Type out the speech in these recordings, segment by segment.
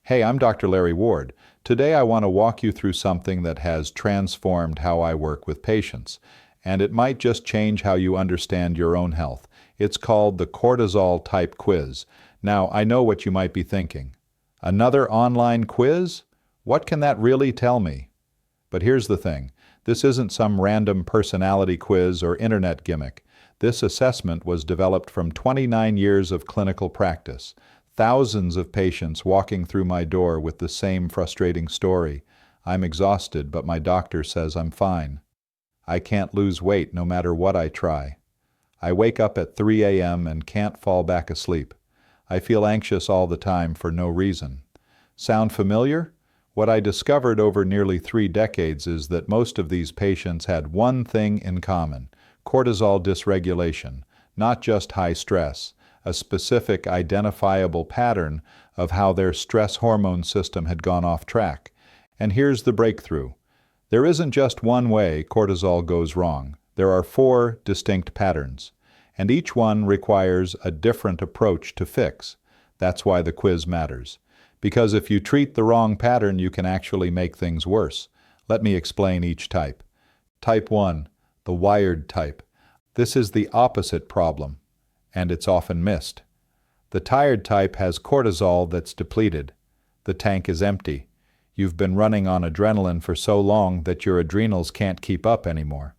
Hey, I'm Dr. Larry Ward. Today I want to walk you through something that has transformed how I work with patients, and it might just change how you understand your own health. It's called the Cortisol Type Quiz. Now, I know what you might be thinking. Another online quiz? What can that really tell me? But here's the thing. This isn't some random personality quiz or internet gimmick. This assessment was developed from 29 years of clinical practice. Thousands of patients walking through my door with the same frustrating story. I'm exhausted, but my doctor says I'm fine. I can't lose weight no matter what I try. I wake up at 3 a.m. and can't fall back asleep. I feel anxious all the time for no reason. Sound familiar? What I discovered over nearly 3 decades is that most of these patients had one thing in common: cortisol dysregulation, not just high stress, a specific identifiable pattern of how their stress hormone system had gone off track. And here's the breakthrough. There isn't just one way cortisol goes wrong. There are 4 distinct patterns, and each one requires a different approach to fix. That's why the quiz matters. Because if you treat the wrong pattern, you can actually make things worse. Let me explain each type. Type 1, the wired type. This is the opposite problem, and it's often missed. The tired type has cortisol that's depleted. The tank is empty. You've been running on adrenaline for so long that your adrenals can't keep up anymore.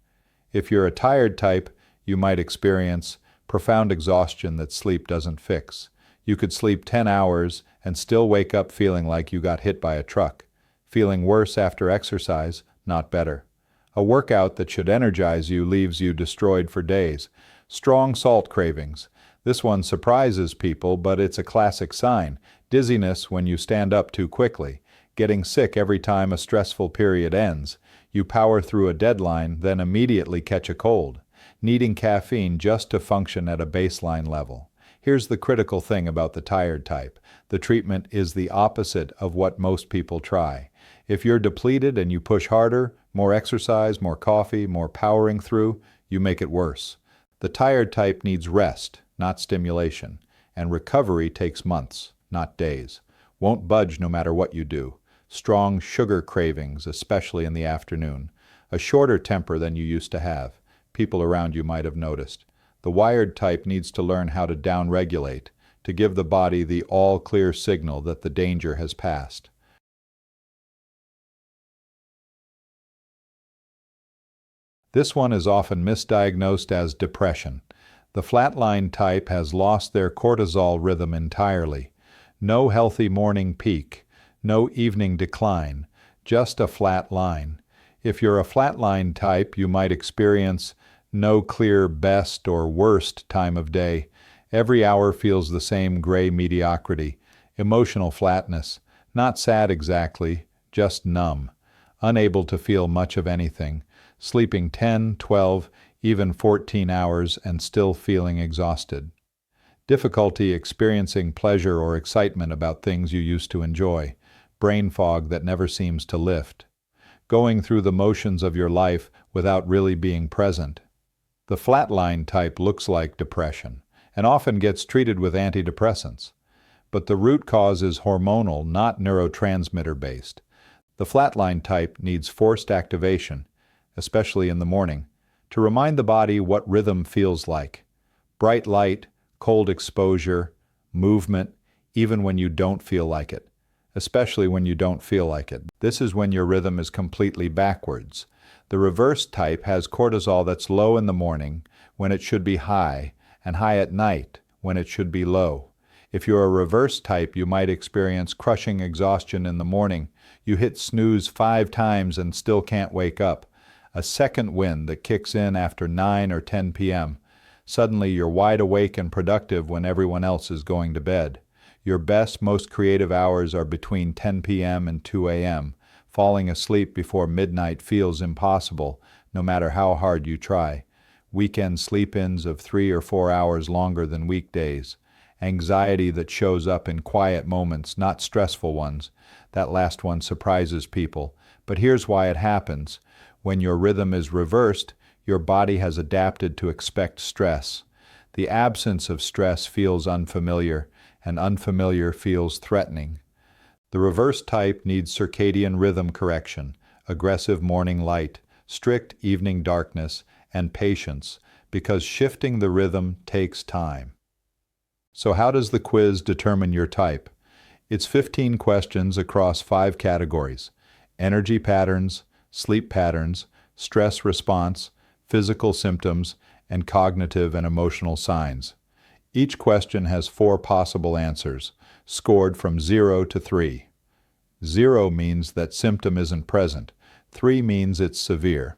If you're a tired type, you might experience profound exhaustion that sleep doesn't fix. You could sleep 10 hours and still wake up feeling like you got hit by a truck. Feeling worse after exercise, not better. A workout that should energize you leaves you destroyed for days. Strong salt cravings. This one surprises people, but it's a classic sign. Dizziness when you stand up too quickly. Getting sick every time a stressful period ends. You power through a deadline, then immediately catch a cold. Needing caffeine just to function at a baseline level. Here's the critical thing about the tired type. The treatment is the opposite of what most people try. If you're depleted and you push harder, more exercise, more coffee, more powering through, you make it worse. The tired type needs rest, not stimulation, and recovery takes months, not days. Won't budge no matter what you do. Strong sugar cravings, especially in the afternoon. A shorter temper than you used to have. People around you might have noticed. The wired type needs to learn how to downregulate, to give the body the all-clear signal that the danger has passed. This one is often misdiagnosed as depression. The flatlined type has lost their cortisol rhythm entirely. No healthy morning peak, no evening decline, just a flat line. If you're a flatlined type, you might experience no clear best or worst time of day. Every hour feels the same gray mediocrity. Emotional flatness. Not sad exactly, just numb. Unable to feel much of anything. Sleeping 10, 12, even 14 hours and still feeling exhausted. Difficulty experiencing pleasure or excitement about things you used to enjoy. Brain fog that never seems to lift. Going through the motions of your life without really being present. The flatline type looks like depression and often gets treated with antidepressants. But the root cause is hormonal, not neurotransmitter-based. The flatline type needs forced activation, especially in the morning, to remind the body what rhythm feels like. Bright light, cold exposure, movement, even when you don't feel like it. Especially when you don't feel like it. This is when your rhythm is completely backwards. The reverse type has cortisol that's low in the morning when it should be high, and high at night when it should be low. If you're a reverse type, you might experience crushing exhaustion in the morning. You hit snooze 5 times and still can't wake up. A second wind that kicks in after 9 or 10 p.m. Suddenly you're wide awake and productive when everyone else is going to bed. Your best, most creative hours are between 10 p.m. and 2 a.m. Falling asleep before midnight feels impossible, no matter how hard you try. Weekend sleep-ins of 3 or 4 hours longer than weekdays. Anxiety that shows up in quiet moments, not stressful ones. That last one surprises people. But here's why it happens. When your rhythm is reversed, your body has adapted to expect stress. The absence of stress feels unfamiliar, and unfamiliar feels threatening. The reverse type needs circadian rhythm correction, aggressive morning light, strict evening darkness, and patience, because shifting the rhythm takes time. So how does the quiz determine your type? It's 15 questions across 5 categories: energy patterns, sleep patterns, stress response, physical symptoms, and cognitive and emotional signs. Each question has 4 possible answers, scored from 0 to 3. 0 means that symptom isn't present. 3 means it's severe.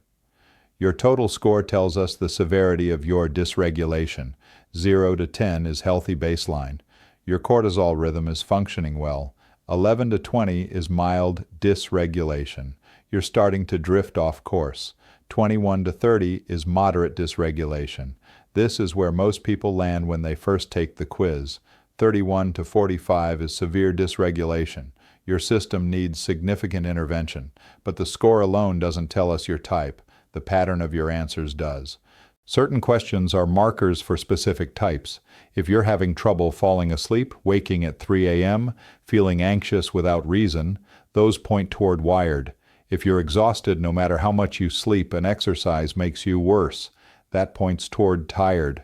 Your total score tells us the severity of your dysregulation. 0 to 10 is healthy baseline. Your cortisol rhythm is functioning well. 11 to 20 is mild dysregulation. You're starting to drift off course. 21 to 30 is moderate dysregulation. This is where most people land when they first take the quiz. 31 to 45 is severe dysregulation. Your system needs significant intervention, but the score alone doesn't tell us your type. The pattern of your answers does. Certain questions are markers for specific types. If you're having trouble falling asleep, waking at 3 a.m., feeling anxious without reason, those point toward wired. If you're exhausted no matter how much you sleep and exercise makes you worse, that points toward tired.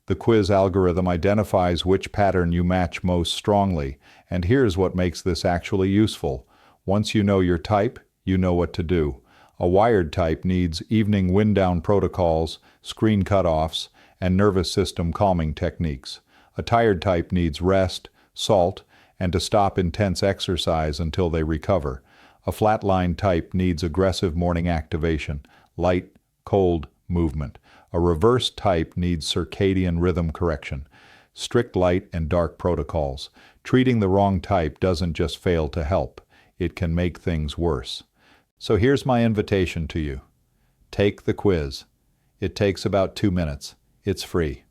The quiz algorithm identifies which pattern you match most strongly, and here's what makes this actually useful. Once you know your type, you know what to do. A wired type needs evening wind-down protocols, screen cutoffs, and nervous system calming techniques. A tired type needs rest, salt, and to stop intense exercise until they recover. A flatlined type needs aggressive morning activation, light, cold movement. A reverse type needs circadian rhythm correction, strict light and dark protocols. Treating the wrong type doesn't just fail to help, it can make things worse. So here's my invitation to you. Take the quiz. It takes about 2 minutes. It's free.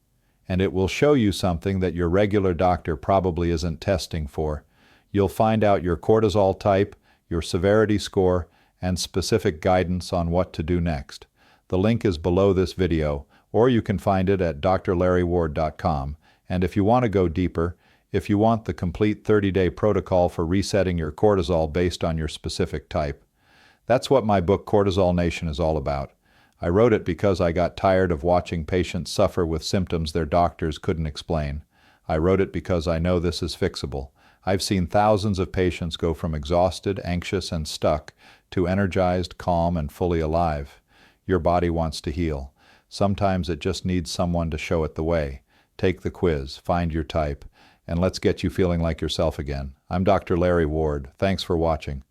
And it will show you something that your regular doctor probably isn't testing for. You'll find out your cortisol type, your severity score, and specific guidance on what to do next. The link is below this video, or you can find it at drlarryward.com. And if you want to go deeper, if you want the complete 30-day protocol for resetting your cortisol based on your specific type, that's what my book Cortisol Nation is all about. I wrote it because I got tired of watching patients suffer with symptoms their doctors couldn't explain. I wrote it because I know this is fixable. I've seen thousands of patients go from exhausted, anxious, and stuck to energized, calm, and fully alive. Your body wants to heal. Sometimes it just needs someone to show it the way. Take the quiz, find your type, and let's get you feeling like yourself again. I'm Dr. Larry Ward. Thanks for watching.